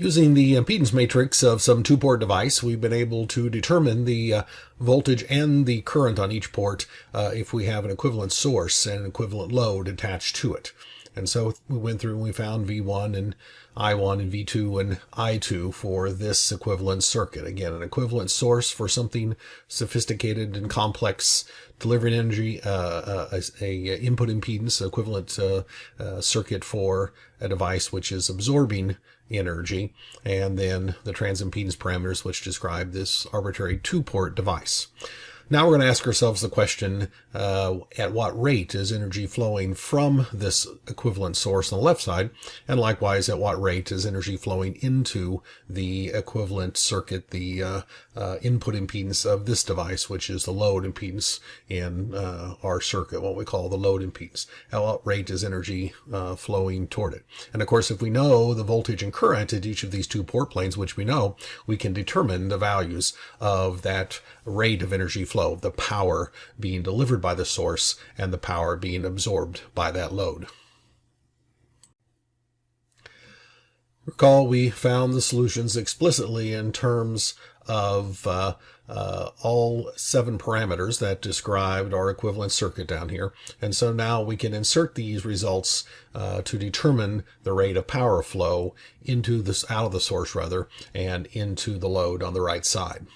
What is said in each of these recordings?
Using the impedance matrix of some two-port device, we've been able to determine the voltage and the current on each port if we have an equivalent source and an equivalent load attached to it. And so we went through and we found V1 and I1 and V2 and I2 for this equivalent circuit. Again, an equivalent source for something sophisticated and complex, delivering energy, a input impedance, equivalent circuit for a device which is absorbing energy, and then the transimpedance parameters which describe this arbitrary two-port device. Now we're going to ask ourselves the question, at what rate is energy flowing from this equivalent source on the left side, and likewise at what rate is energy flowing into the equivalent circuit, the input impedance of this device, which is the load impedance in our circuit, what we call the load impedance. At what rate is energy flowing toward it? And of course, if we know the voltage and current at each of these two port planes, which we know, we can determine the values of that rate of energy flow, the power being delivered by the source and the power being absorbed by that load. Recall we found the solutions explicitly in terms of all 7 parameters that described our equivalent circuit down here. And so now we can insert these results to determine the rate of power flow into this, out of the source rather, and into the load on the right side.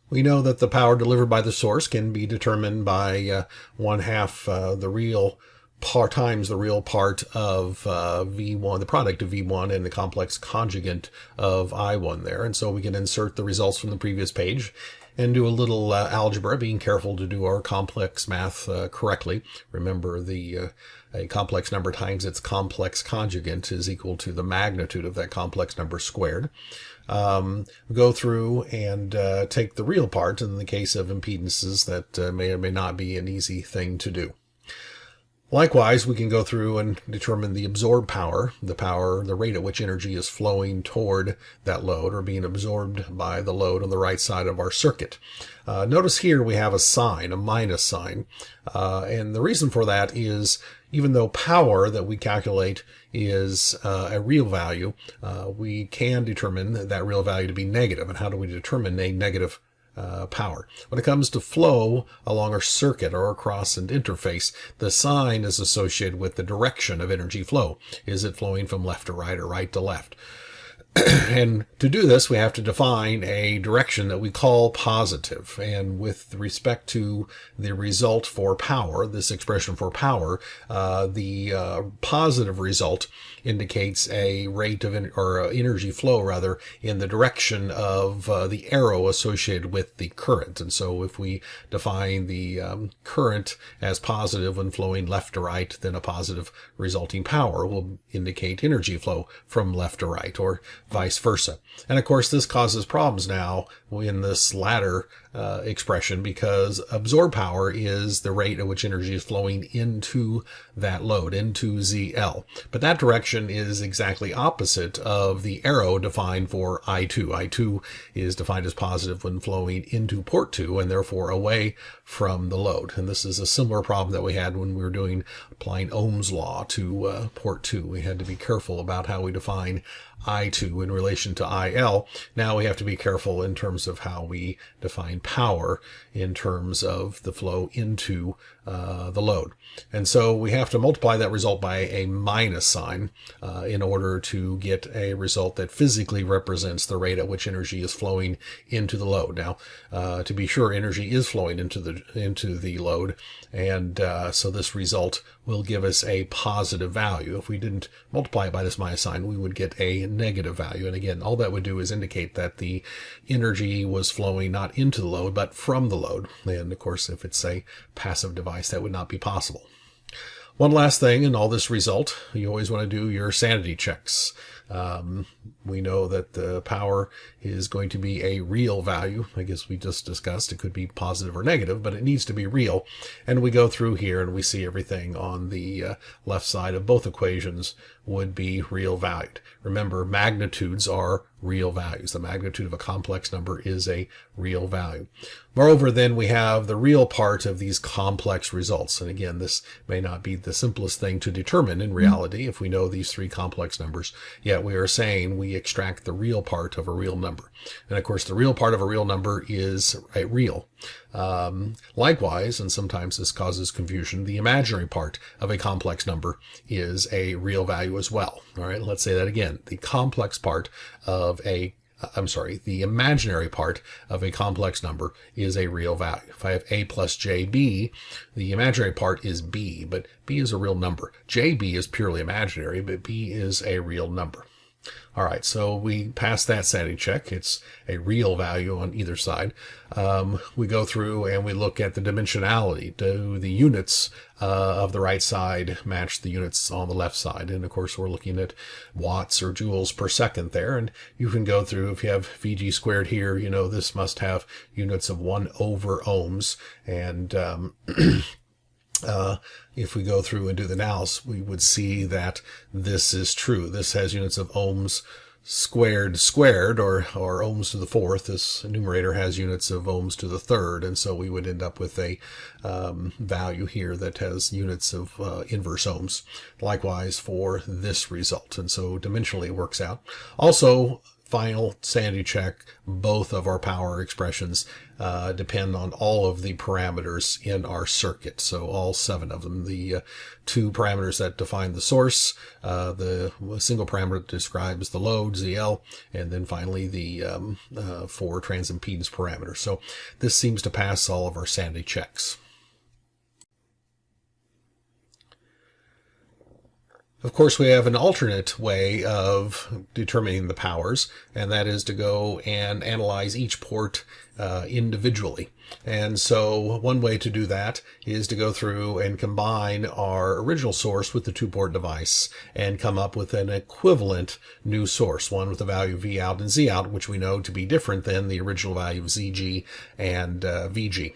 We know that the power delivered by the source can be determined by 1/2 the real part times the real part of V1, the product of V1 and the complex conjugate of I1 there. And so we can insert the results from the previous page and do a little algebra, being careful to do our complex math correctly. Remember, a complex number times its complex conjugate is equal to the magnitude of that complex number squared. Go through and take the real part. In the case of impedances, that may or may not be an easy thing to do. Likewise, we can go through and determine the absorbed power, the rate at which energy is flowing toward that load or being absorbed by the load on the right side of our circuit. Notice here we have a sign, a minus sign, and the reason for that is even though power that we calculate is a real value, we can determine that real value to be negative. And how do we determine a negative power? When it comes to flow along our circuit or across an interface, the sign is associated with the direction of energy flow. Is it flowing from left to right or right to left? And to do this, we have to define a direction that we call positive. And with respect to the result for power, this expression for power, the positive result indicates a rate of energy flow rather in the direction of the arrow associated with the current. And so if we define the current as positive when flowing left to right, then a positive resulting power will indicate energy flow from left to right, or vice versa. And of course, this causes problems now in this latter expression, because absorbed power is the rate at which energy is flowing into that load, into ZL. But that direction is exactly opposite of the arrow defined for I2. I2 is defined as positive when flowing into port 2 and therefore away from the load. And this is a similar problem that we had when we were applying Ohm's law to port 2. We had to be careful about how we define I2 in relation to IL. Now we have to be careful in terms of how we define power in terms of the flow into the load. And so we have to multiply that result by a minus sign in order to get a result that physically represents the rate at which energy is flowing into the load. Now, to be sure, energy is flowing into the load, and so this result will give us a positive value. If we didn't multiply it by this minus sign, we would get a negative value. And again, all that would do is indicate that the energy was flowing not into the load, but from the load. And of course, if it's a passive device, that would not be possible. One last thing in all this result, you always want to do your sanity checks. We know that the power is going to be a real value. I guess we just discussed it could be positive or negative, but it needs to be real. And we go through here and we see everything on the left side of both equations would be real valued. Remember, magnitudes are real values. The magnitude of a complex number is a real value. Moreover, then we have the real part of these complex results. And again, this may not be the simplest thing to determine in reality if we know these three complex numbers, yet we are saying we extract the real part of a real number. And of course, the real part of a real number is a real. Likewise, and sometimes this causes confusion, the imaginary part of a complex number is a real value as well. All right, let's say that again. The complex part of the imaginary part of a complex number is a real value. If I have a plus jb, the imaginary part is b, but b is a real number. jb is purely imaginary, but b is a real number. All right, so we pass that sanity check. It's a real value on either side. We go through and we look at the dimensionality. Do the units of the right side match the units on the left side? And of course, we're looking at watts or joules per second there. And you can go through, if you have VG squared here, you know, this must have units of 1 over ohms. And if we go through and do the analysis, we would see that this is true. This has units of ohms squared, or ohms to the fourth. This numerator has units of ohms to the third, and so we would end up with a value here that has units of inverse ohms. Likewise for this result, and so dimensionally it works out. Also, final sanity check, both of our power expressions depend on all of the parameters in our circuit. So all 7 of them, the 2 parameters that define the source, the single parameter that describes the load, ZL, and then finally the 4 transimpedance parameters. So this seems to pass all of our sanity checks. Of course, we have an alternate way of determining the powers, and that is to go and analyze each port individually. And so one way to do that is to go through and combine our original source with the 2-port device and come up with an equivalent new source, one with the value of V out and Z out, which we know to be different than the original value of ZG and VG.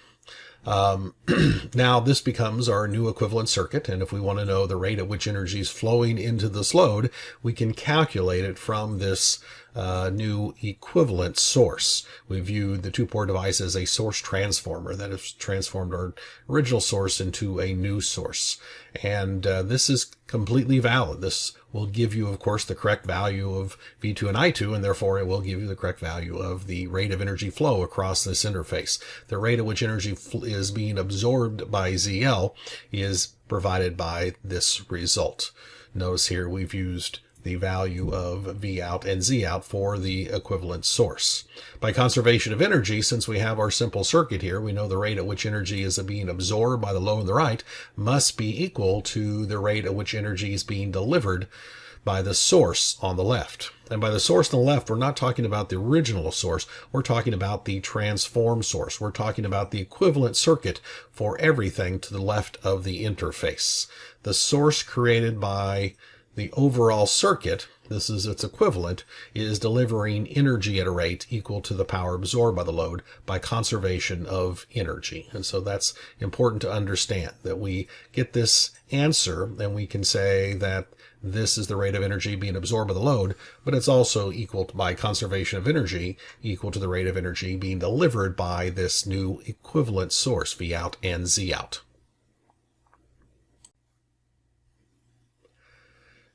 Now this becomes our new equivalent circuit, and if we want to know the rate at which energy is flowing into this load, we can calculate it from this new equivalent source. We viewed the 2-port device as a source transformer that has transformed our original source into a new source, and this is completely valid. This will give you, of course, the correct value of V2 and I2, and therefore it will give you the correct value of the rate of energy flow across this interface. The rate at which energy is being absorbed by ZL is provided by this result. Notice here we've used the value of V out and Z out for the equivalent source. By conservation of energy, since we have our simple circuit here, we know the rate at which energy is being absorbed by the load on the right must be equal to the rate at which energy is being delivered by the source on the left. And by the source on the left, we're not talking about the original source. We're talking about the transform source. We're talking about the equivalent circuit for everything to the left of the interface. The source created by the overall circuit, this is its equivalent, is delivering energy at a rate equal to the power absorbed by the load by conservation of energy. And so that's important to understand, that we get this answer and we can say that this is the rate of energy being absorbed by the load, but it's also equal to, by conservation of energy, equal to the rate of energy being delivered by this new equivalent source, V out and Z out.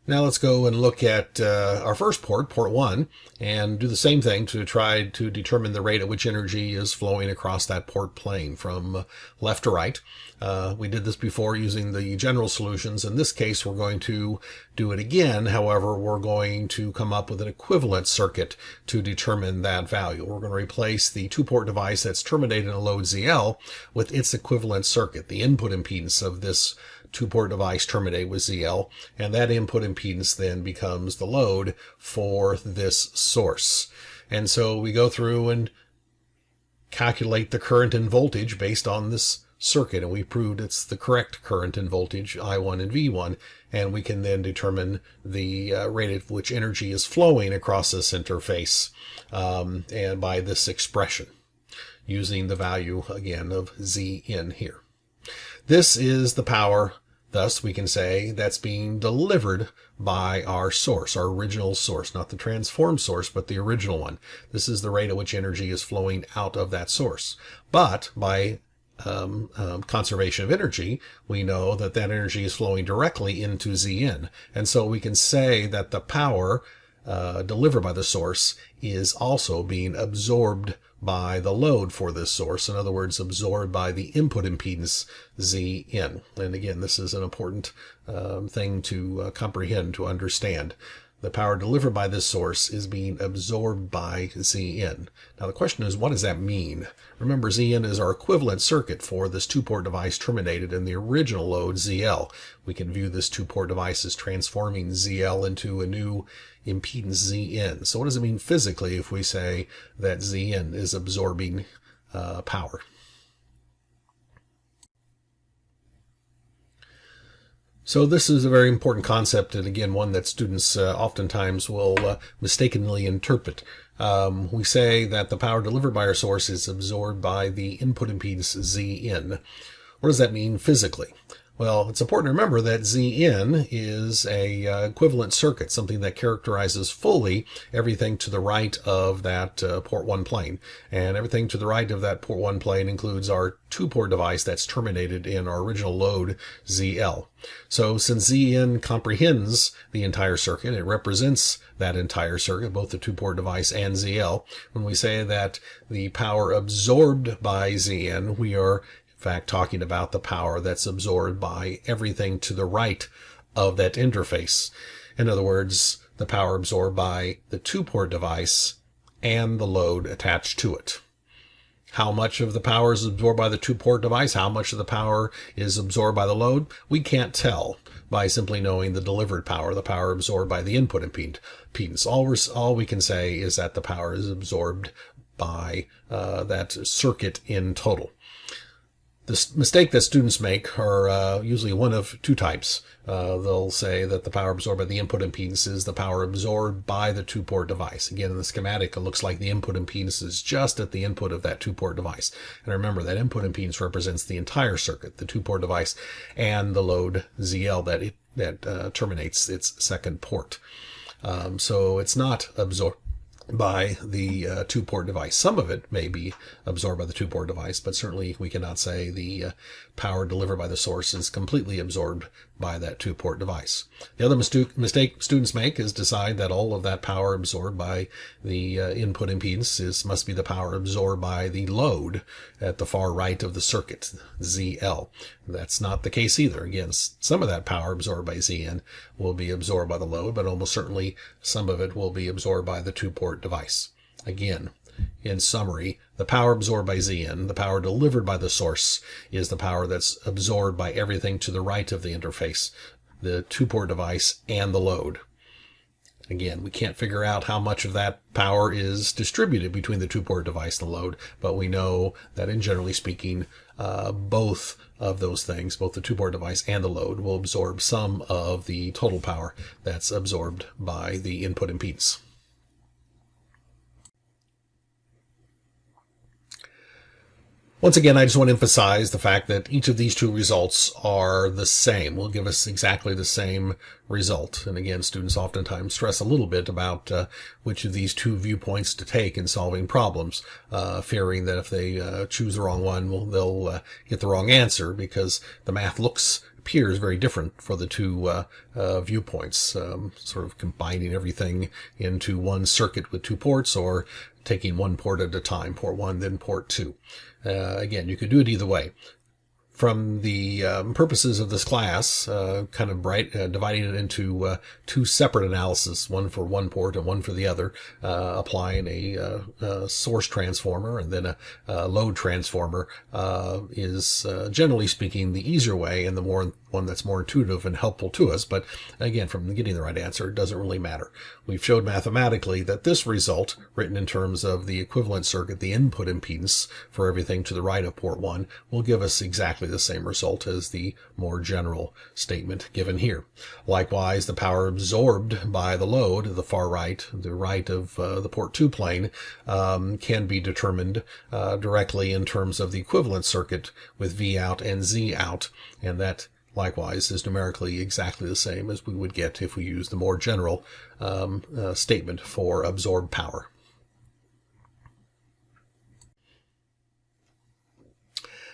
Now let's go and look at our first port, port 1, and do the same thing to try to determine the rate at which energy is flowing across that port plane from left to right. We did this before using the general solutions. In this case, we're going to do it again. However, we're going to come up with an equivalent circuit to determine that value. We're going to replace the 2-port device that's terminated in a load ZL with its equivalent circuit, the input impedance of this 2-port device terminated with ZL, and that input impedance then becomes the load for this source. And so we go through and calculate the current and voltage based on this circuit, and we proved it's the correct current and voltage, I1 and V1, and we can then determine the rate at which energy is flowing across this interface and by this expression, using the value again of Z in here. This is the power Thus, we can say that's being delivered by our source, our original source, not the transformed source, but the original one. This is the rate at which energy is flowing out of that source. But by conservation of energy, we know that that energy is flowing directly into Zn. And so we can say that the power delivered by the source is also being absorbed by the load for this source. In other words, absorbed by the input impedance Zn. And again, this is an important thing to comprehend, to understand. The power delivered by this source is being absorbed by Zn. Now the question is, what does that mean? Remember, Zn is our equivalent circuit for this two-port device terminated in the original load ZL. We can view this two-port device as transforming ZL into a new impedance Zn. So what does it mean physically if we say that Zn is absorbing power? So this is a very important concept, and again, one that students oftentimes will mistakenly interpret. We say that the power delivered by our source is absorbed by the input impedance Zn. What does that mean physically? Well, it's important to remember that Zn is a equivalent circuit, something that characterizes fully everything to the right of that port 1 plane. And everything to the right of that port 1 plane includes our two-port device that's terminated in our original load ZL. So since Zn comprehends the entire circuit, it represents that entire circuit, both the two-port device and ZL. When we say that the power absorbed by Zn, we are in fact talking about the power that's absorbed by everything to the right of that interface. In other words, the power absorbed by the two-port device and the load attached to it. How much of the power is absorbed by the two-port device? How much of the power is absorbed by the load? We can't tell by simply knowing the delivered power, the power absorbed by the input impedance. All we can say is that the power is absorbed by that circuit in total. The mistake that students make are usually one of two types. They'll say that the power absorbed by the input impedance is the power absorbed by the two-port device. Again, in the schematic, it looks like the input impedance is just at the input of that two-port device. And remember, that input impedance represents the entire circuit, the two-port device, and the load ZL that terminates its second port. So it's not absorbed by the two-port device. Some of it may be absorbed by the two-port device, but certainly we cannot say the power delivered by the source is completely absorbed by that two-port device. The other mistake students make is decide that all of that power absorbed by the input impedance must be the power absorbed by the load at the far right of the circuit, ZL. That's not the case either. Again, some of that power absorbed by Zn will be absorbed by the load, but almost certainly some of it will be absorbed by the two-port device. Again, in summary, the power absorbed by Zn, the power delivered by the source, is the power that's absorbed by everything to the right of the interface, the two-port device, and the load. Again, we can't figure out how much of that power is distributed between the two-port device and the load, but we know that in generally speaking, both of those things, both the two-port device and the load, will absorb some of the total power that's absorbed by the input impedance. Once again, I just want to emphasize the fact that each of these two results are the same, will give us exactly the same result. And again, students oftentimes stress a little bit about which of these two viewpoints to take in solving problems, fearing that if they choose the wrong one, they'll get the wrong answer because the math appears very different for the two viewpoints, sort of combining everything into one circuit with two ports, or taking one port at a time, port 1, then port 2. Again, you could do it either way. From the purposes of this class, dividing it into two separate analyses, one for one port and one for the other, applying a source transformer and then a load transformer is generally speaking the easier way and the one that's more intuitive and helpful to us. But again, from getting the right answer, it doesn't really matter. We've showed mathematically that this result, written in terms of the equivalent circuit, the input impedance for everything to the right of port 1, will give us exactly the same result as the more general statement given here. Likewise, the power absorbed by the load, the far right, the right of the port 2 plane, can be determined directly in terms of the equivalent circuit with V out and Z out, and that likewise is numerically exactly the same as we would get if we use the more general statement for absorbed power.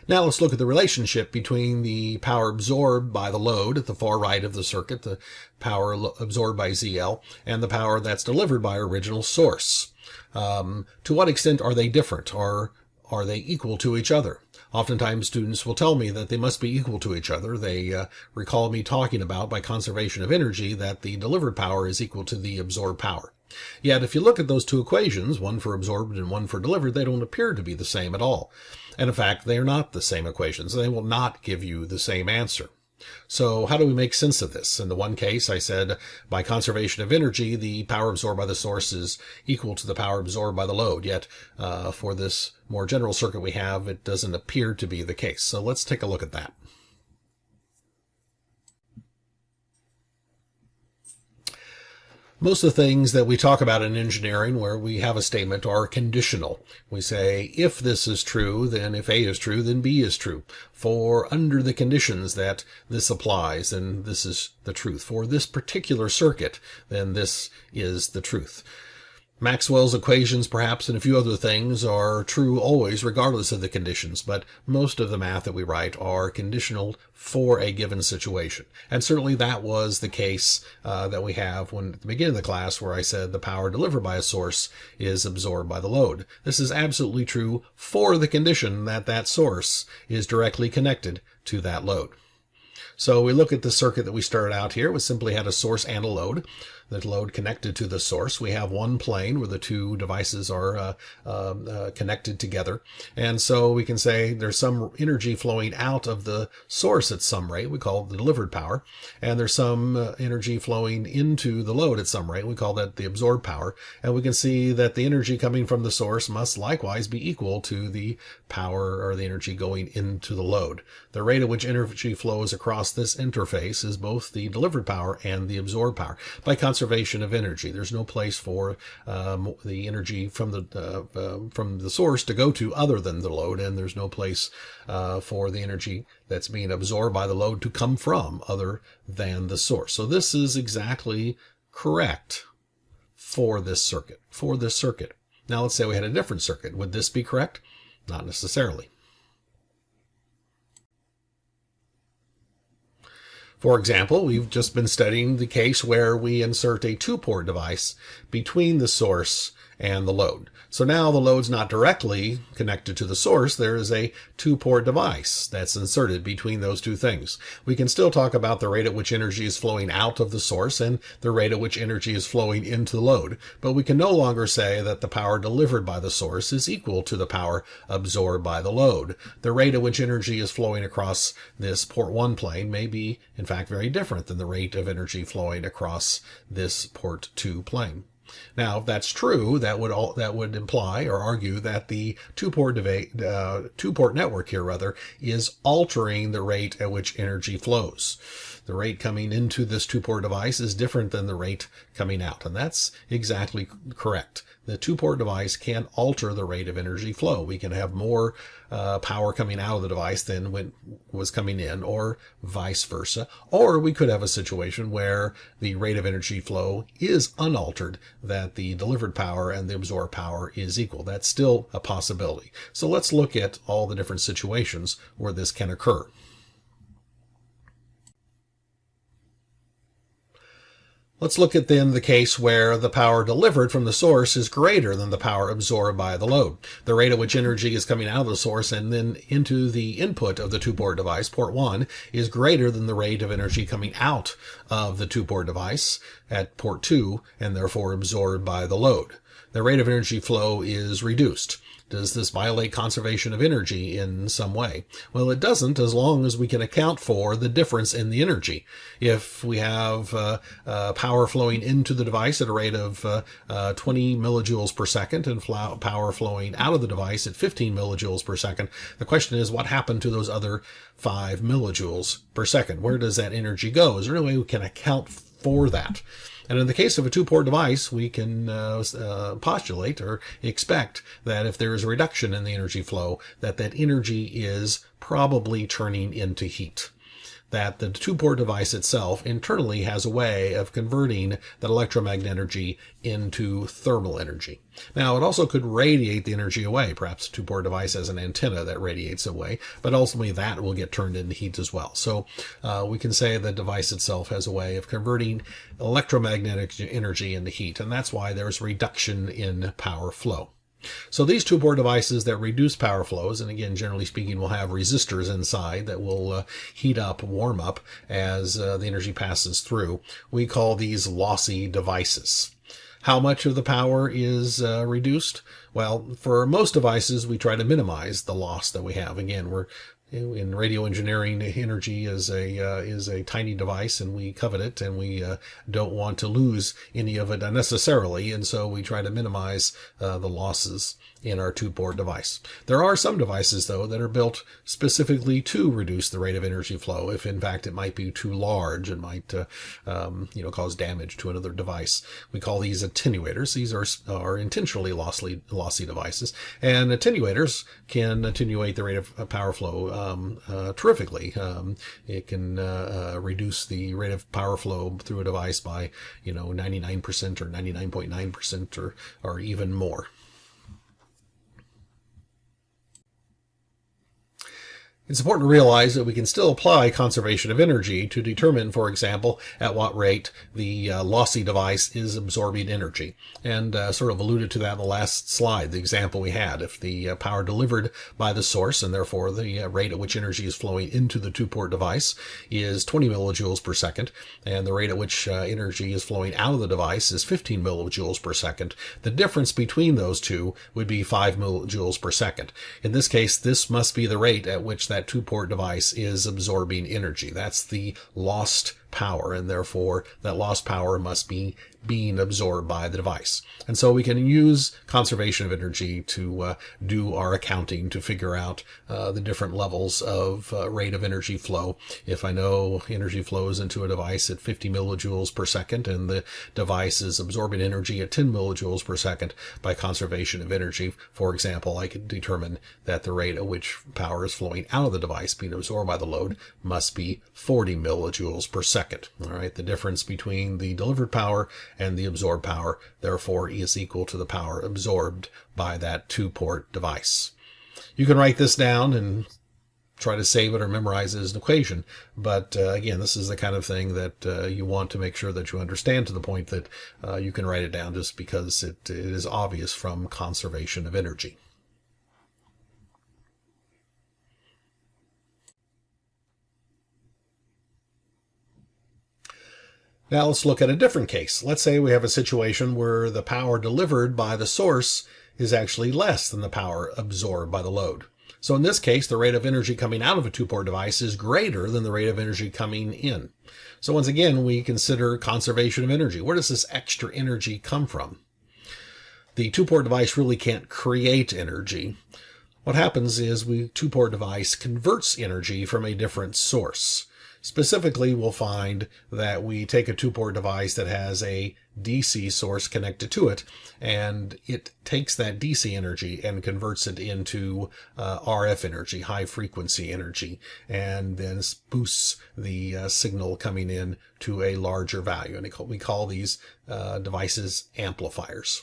Now let's look at the relationship between the power absorbed by the load at the far right of the circuit, the power absorbed by ZL, and the power that's delivered by our original source. To what extent are they different, or are they equal to each other? Oftentimes students will tell me that they must be equal to each other. They recall me talking about, by conservation of energy, that the delivered power is equal to the absorbed power. Yet if you look at those two equations, one for absorbed and one for delivered, they don't appear to be the same at all. And in fact, they are not the same equations. They will not give you the same answer. So how do we make sense of this? In the one case, I said, by conservation of energy, the power absorbed by the source is equal to the power absorbed by the load. Yet for this more general circuit we have, it doesn't appear to be the case. So let's take a look at that. Most of the things that we talk about in engineering where we have a statement are conditional. We say, if this is true, then if A is true, then B is true. For under the conditions that this applies, then this is the truth. For this particular circuit, then this is the truth. Maxwell's equations, perhaps, and a few other things are true always, regardless of the conditions, but most of the math that we write are conditional for a given situation. And certainly that was the case that we have when at the beginning of the class where I said the power delivered by a source is absorbed by the load. This is absolutely true for the condition that that source is directly connected to that load. So we look at the circuit that we started out here. We simply had a source and a load. The load connected to the source. We have one plane where the two devices are connected together. And so we can say there's some energy flowing out of the source at some rate. We call it the delivered power. And there's some energy flowing into the load at some rate. We call that the absorbed power. And we can see that the energy coming from the source must likewise be equal to the power or the energy going into the load. The rate at which energy flows across this interface is both the delivered power and the absorbed power. By conservation of energy, there's no place for the energy from the source to go to other than the load, and there's no place for the energy that's being absorbed by the load to come from other than the source. So this is exactly correct for this circuit. Now let's say we had a different circuit. Would this be correct? Not necessarily. For example, we've just been studying the case where we insert a two-port device between the source and the load. So now the load's not directly connected to the source. There is a two-port device that's inserted between those two things. We can still talk about the rate at which energy is flowing out of the source and the rate at which energy is flowing into the load, but we can no longer say that the power delivered by the source is equal to the power absorbed by the load. The rate at which energy is flowing across this port 1 plane may be, in fact, very different than the rate of energy flowing across this port 2 plane. Now, if that's true, that would imply or argue that the two-port network here, is altering the rate at which energy flows. The rate coming into this two-port device is different than the rate coming out, and that's exactly correct. The two-port device can alter the rate of energy flow. We can have more power coming out of the device than when was coming in, or vice versa. Or we could have a situation where the rate of energy flow is unaltered, that the delivered power and the absorbed power is equal. That's still a possibility. So let's look at all the different situations where this can occur. Let's look at then the case where the power delivered from the source is greater than the power absorbed by the load. The rate at which energy is coming out of the source and then into the input of the two-port device, port 1, is greater than the rate of energy coming out of the two-port device at port 2 and therefore absorbed by the load. The rate of energy flow is reduced. Does this violate conservation of energy in some way? Well, it doesn't, as long as we can account for the difference in the energy. If we have power flowing into the device at a rate of 20 millijoules per second and power flowing out of the device at 15 millijoules per second, the question is, what happened to those other 5 millijoules per second? Where does that energy go? Is there any way we can account for that? And in the case of a two-port device, we can postulate or expect that if there is a reduction in the energy flow, that energy is probably turning into heat. that the two-port device itself internally has a way of converting that electromagnetic energy into thermal energy. Now, it also could radiate the energy away. Perhaps a two-port device has an antenna that radiates away, but ultimately that will get turned into heat as well. So we can say the device itself has a way of converting electromagnetic energy into heat, and that's why there's reduction in power flow. So these two-port devices that reduce power flows, and again, generally speaking, will have resistors inside that will heat up, warm up as the energy passes through. We call these lossy devices. How much of the power is reduced? Well, for most devices, we try to minimize the loss that we have. Again, we're in radio engineering, energy is a tiny device, and we covet it, and we don't want to lose any of it unnecessarily, and so we try to minimize the losses in our two-port device. There are some devices, though, that are built specifically to reduce the rate of energy flow. If in fact it might be too large, it might cause damage to another device. We call these attenuators. These are intentionally lossy devices, and attenuators can attenuate the rate of power flow terrifically. It can reduce the rate of power flow through a device by 99% or 99.9% or even more. It's important to realize that we can still apply conservation of energy to determine, for example, at what rate the lossy device is absorbing energy. And sort of alluded to that in the last slide, the example we had. If the power delivered by the source, and therefore the rate at which energy is flowing into the two-port device, is 20 millijoules per second, and the rate at which energy is flowing out of the device is 15 millijoules per second, the difference between those two would be 5 millijoules per second. In this case, this must be the rate at which that two-port device is absorbing energy. That's the lost power, and therefore that lost power must be being absorbed by the device. And so we can use conservation of energy to do our accounting to figure out the different levels of rate of energy flow. If I know energy flows into a device at 50 millijoules per second and the device is absorbing energy at 10 millijoules per second, by conservation of energy, for example, I could determine that the rate at which power is flowing out of the device being absorbed by the load must be 40 millijoules per second. All right, the difference between the delivered power and the absorbed power, therefore, is equal to the power absorbed by that two-port device. You can write this down and try to save it or memorize it as an equation. But again, this is the kind of thing that you want to make sure that you understand to the point that you can write it down just because it is obvious from conservation of energy. Now let's look at a different case. Let's say we have a situation where the power delivered by the source is actually less than the power absorbed by the load. So in this case, the rate of energy coming out of a two-port device is greater than the rate of energy coming in. So once again, we consider conservation of energy. Where does this extra energy come from? The two-port device really can't create energy. What happens is two-port device converts energy from a different source. Specifically, we'll find that we take a two-port device that has a DC source connected to it, and it takes that DC energy and converts it into RF energy, high-frequency energy, and then boosts the signal coming in to a larger value. And we call these devices amplifiers.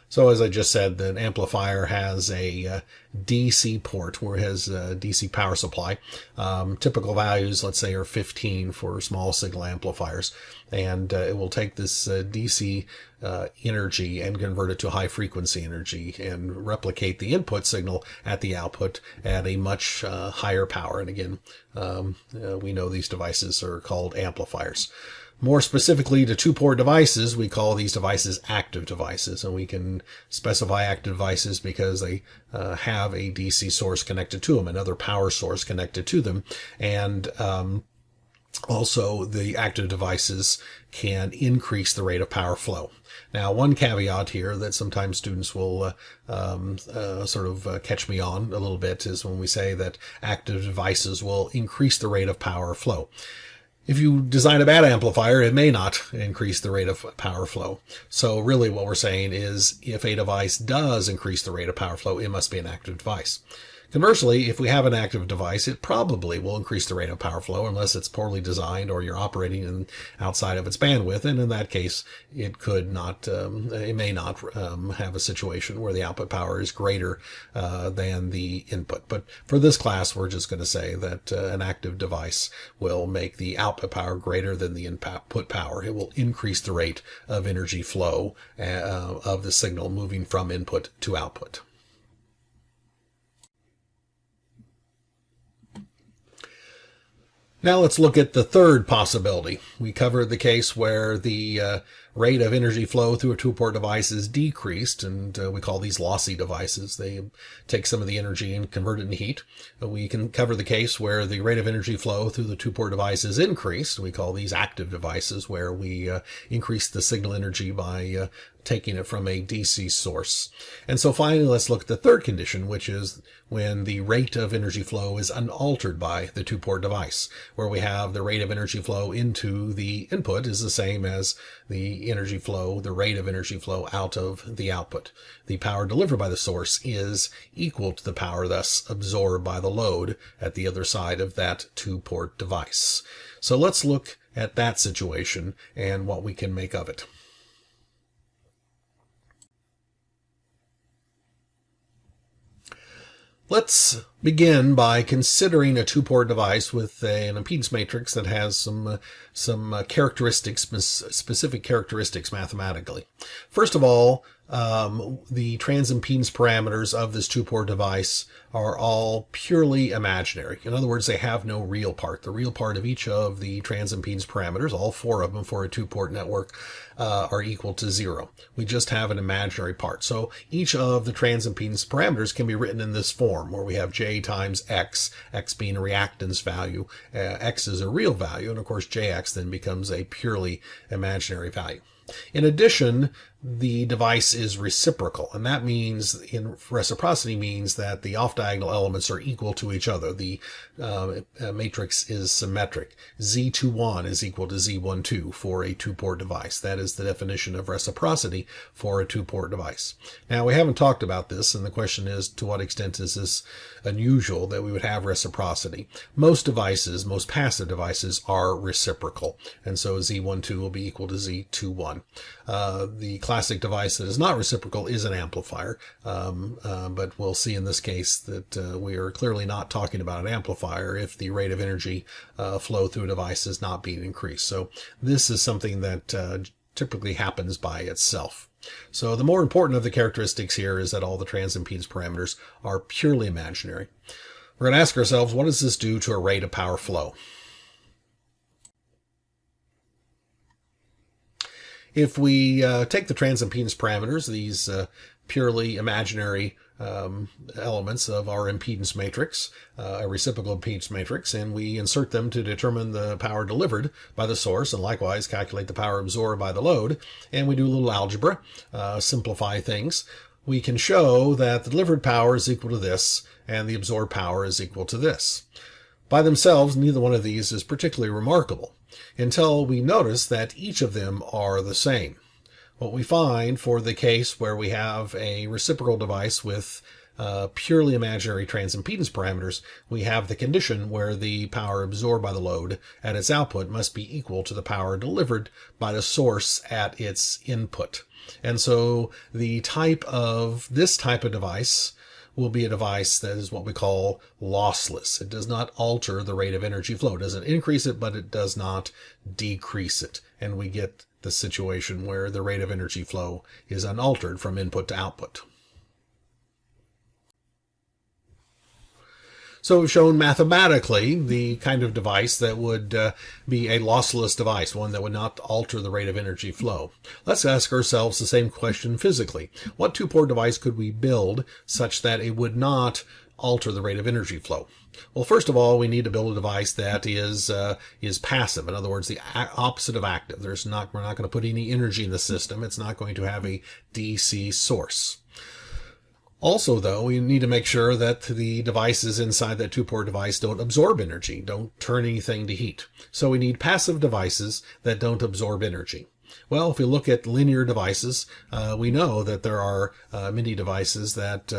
So as I just said, an amplifier has a DC port where it has a DC power supply. Typical values, let's say, are 15 for small signal amplifiers. And it will take this DC energy and convert it to high frequency energy and replicate the input signal at the output at a much higher power. And again, we know these devices are called amplifiers. More specifically to two-port devices, we call these devices active devices, and we can specify active devices because they have a DC source connected to them, another power source connected to them, and also the active devices can increase the rate of power flow. Now, one caveat here that sometimes students will catch me on a little bit is when we say that active devices will increase the rate of power flow. If you design a bad amplifier, it may not increase the rate of power flow. So really what we're saying is if a device does increase the rate of power flow, it must be an active device. Conversely, if we have an active device, it probably will increase the rate of power flow unless it's poorly designed or you're operating outside of its bandwidth. And in that case, it could not, it may not have a situation where the output power is greater than the input. But for this class, we're just going to say that an active device will make the output power greater than the input power. It will increase the rate of energy flow of the signal moving from input to output. Now let's look at the third possibility. We covered the case where the rate of energy flow through a two-port device is decreased, and we call these lossy devices. They take some of the energy and convert it into heat. We can cover the case where the rate of energy flow through the two-port device is increased. We call these active devices, where we increase the signal energy by taking it from a DC source. And so finally, let's look at the third condition, which is when the rate of energy flow is unaltered by the two-port device, where we have the rate of energy flow into the input is the same as the energy flow, the rate of energy flow out of the output. The power delivered by the source is equal to the power thus absorbed by the load at the other side of that two-port device. So let's look at that situation and what we can make of it. Let's begin by considering a two-port device with an impedance matrix that has some characteristics, specific characteristics mathematically. First of all, the transimpedance parameters of this two-port device are all purely imaginary. In other words, they have no real part. The real part of each of the transimpedance parameters, all four of them for a two-port network, are equal to 0. We just have an imaginary part. So each of the transimpedance parameters can be written in this form, where we have J times X, X being a reactance value, X is a real value, and of course JX then becomes a purely imaginary value. In addition, the device is reciprocal, and that means, in reciprocity means that the off-diagonal elements are equal to each other. The matrix is symmetric. Z21 is equal to Z12 for a two-port device. That is the definition of reciprocity for a two-port device. Now, we haven't talked about this, and the question is, to what extent is this unusual that we would have reciprocity? Most devices, most passive devices, are reciprocal, and so Z12 will be equal to Z21. The classic device that is not reciprocal is an amplifier, but we'll see in this case that we are clearly not talking about an amplifier if the rate of energy flow through a device is not being increased. So this is something that typically happens by itself. So the more important of the characteristics here is that all the transimpedance parameters are purely imaginary. We're going to ask ourselves, what does this do to a rate of power flow? If we take the transimpedance parameters, these purely imaginary elements of our impedance matrix, a reciprocal impedance matrix, and we insert them to determine the power delivered by the source, and likewise calculate the power absorbed by the load, and we do a little algebra, simplify things, we can show that the delivered power is equal to this, and the absorbed power is equal to this. By themselves, neither one of these is particularly remarkable, until we notice that each of them are the same. What we find for the case where we have a reciprocal device with purely imaginary transimpedance parameters, we have the condition where the power absorbed by the load at its output must be equal to the power delivered by the source at its input. And so this type of device will be a device that is what we call lossless. It does not alter the rate of energy flow. It doesn't increase it, but it does not decrease it. And we get the situation where the rate of energy flow is unaltered from input to output. So we've shown mathematically the kind of device that would be a lossless device, one that would not alter the rate of energy flow. Let's ask ourselves the same question physically. What two-port device could we build such that it would not alter the rate of energy flow? Well, first of all, we need to build a device that is passive. In other words, the opposite of active. We're not going to put any energy in the system. It's not going to have a DC source. Also, though, we need to make sure that the devices inside that two-port device don't absorb energy, don't turn anything to heat. So we need passive devices that don't absorb energy. Well, if we look at linear devices, we know that there are many devices that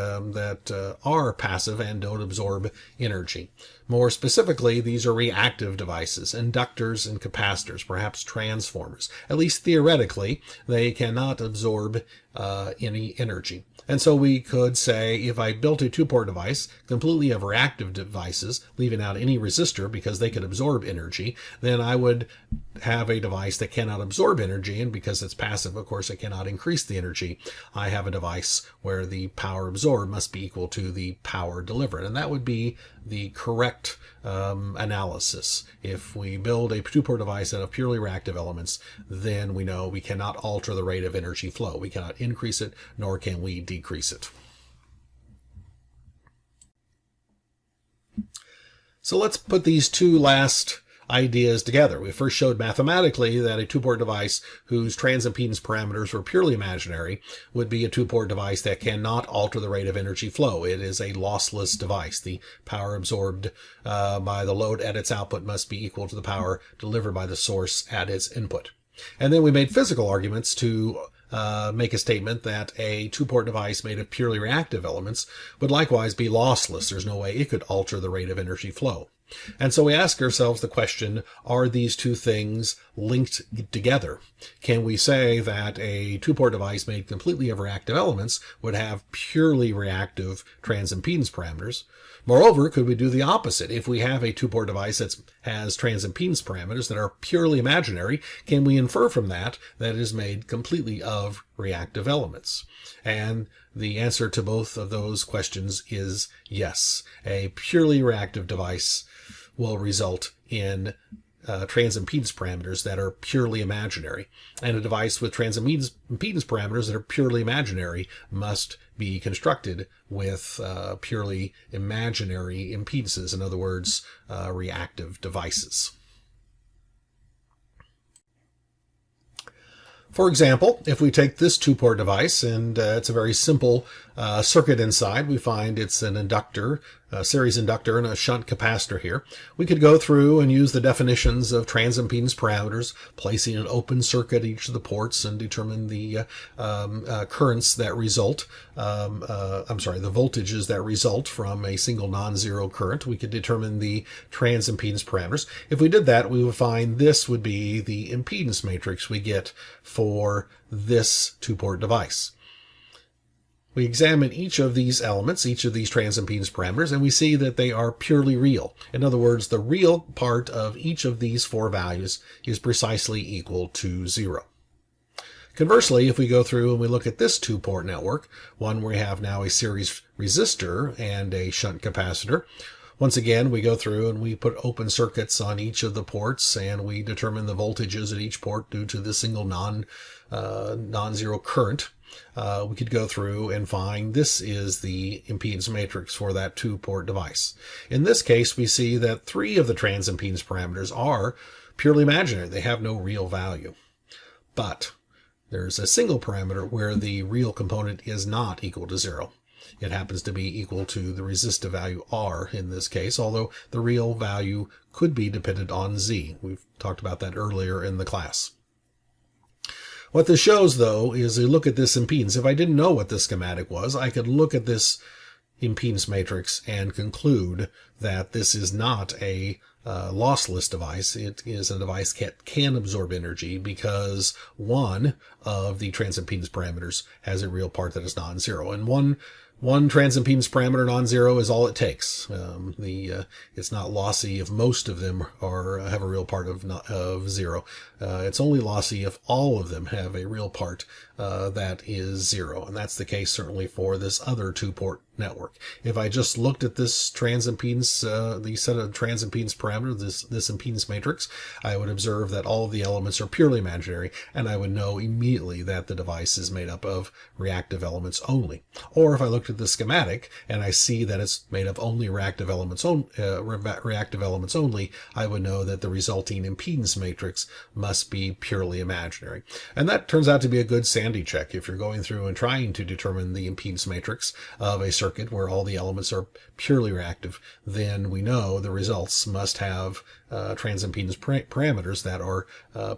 are passive and don't absorb energy. More specifically, these are reactive devices, inductors and capacitors, perhaps transformers. At least theoretically, they cannot absorb any energy. And so we could say, if I built a two-port device completely of reactive devices, leaving out any resistor because they could absorb energy, then I would have a device that cannot absorb energy, and because it's passive, of course, it cannot increase the energy. I have a device where the power absorbed must be equal to the power delivered, and that would be the correct analysis. If we build a two-port device out of purely reactive elements, then we know we cannot alter the rate of energy flow. We cannot increase it, nor can we decrease it. So let's put these two last ideas together. We first showed mathematically that a two-port device whose transimpedance parameters were purely imaginary would be a two-port device that cannot alter the rate of energy flow. It is a lossless device. The power absorbed by the load at its output must be equal to the power delivered by the source at its input. And then we made physical arguments to make a statement that a two-port device made of purely reactive elements would likewise be lossless. There's no way it could alter the rate of energy flow. And so we ask ourselves the question, are these two things linked together? Can we say that a two-port device made completely of reactive elements would have purely reactive transimpedance parameters? Moreover, could we do the opposite? If we have a two-port device that has transimpedance parameters that are purely imaginary, can we infer from that that it is made completely of reactive elements? And the answer to both of those questions is yes. A purely reactive device will result in transimpedance parameters that are purely imaginary. And a device with transimpedance parameters that are purely imaginary must be constructed with purely imaginary impedances, in other words, reactive devices. For example, if we take this two-port device, and it's a very simple circuit inside, we find it's an inductor, a series inductor, and a shunt capacitor here. We could go through and use the definitions of transimpedance parameters, placing an open circuit at each of the ports, and determine the currents that result, the voltages that result from a single non-zero current. We could determine the transimpedance parameters. If we did that, we would find this would be the impedance matrix we get for this two-port device. We examine each of these elements, each of these transimpedance parameters, and we see that they are purely real. In other words, the real part of each of these four values is precisely equal to 0. Conversely, if we go through and we look at this two-port network, one where we have now a series resistor and a shunt capacitor, once again, we go through and we put open circuits on each of the ports, and we determine the voltages at each port due to the single non-zero current. We could go through and find this is the impedance matrix for that two-port device. In this case, we see that 3 of the transimpedance parameters are purely imaginary. They have no real value. But there's a single parameter where the real component is not equal to 0. It happens to be equal to the resistive value R in this case, although the real value could be dependent on Z. We've talked about that earlier in the class. What this shows, though, is a look at this impedance. If I didn't know what this schematic was, I could look at this impedance matrix and conclude that this is not a lossless device. It is a device that can absorb energy because one of the transimpedance parameters has a real part that is non-zero. And one transimpedance parameter non-zero is all it takes. It's not lossy if most of them have a real part of 0. It's only lossy if all of them have a real part that is 0. And that's the case certainly for this other two-port network. If I just looked at this transimpedance, the set of transimpedance parameters, this impedance matrix, I would observe that all of the elements are purely imaginary, and I would know immediately that the device is made up of reactive elements only. Or if I looked looked at the schematic and I see that it's made of only reactive elements, only, I would know that the resulting impedance matrix must be purely imaginary. And that turns out to be a good sanity check. If you're going through and trying to determine the impedance matrix of a circuit where all the elements are purely reactive, then we know the results must have transimpedance parameters that are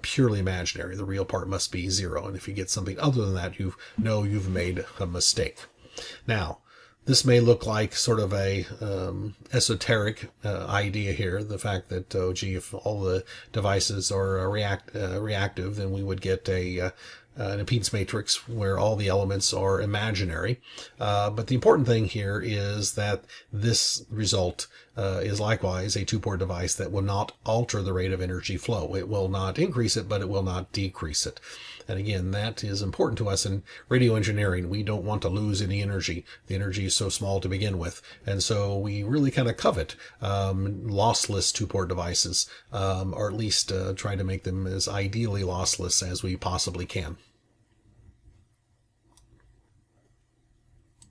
purely imaginary. The real part must be zero. And if you get something other than that, you've made a mistake. Now, this may look like sort of a esoteric idea here, the fact that, oh gee, if all the devices are reactive, then we would get an impedance matrix where all the elements are imaginary. But the important thing here is that this result is likewise a two-port device that will not alter the rate of energy flow. It will not increase it, but it will not decrease it. And again, that is important to us in radio engineering. We don't want to lose any energy. The energy is so small to begin with. And so we really kind of covet lossless two-port devices, or at least try to make them as ideally lossless as we possibly can.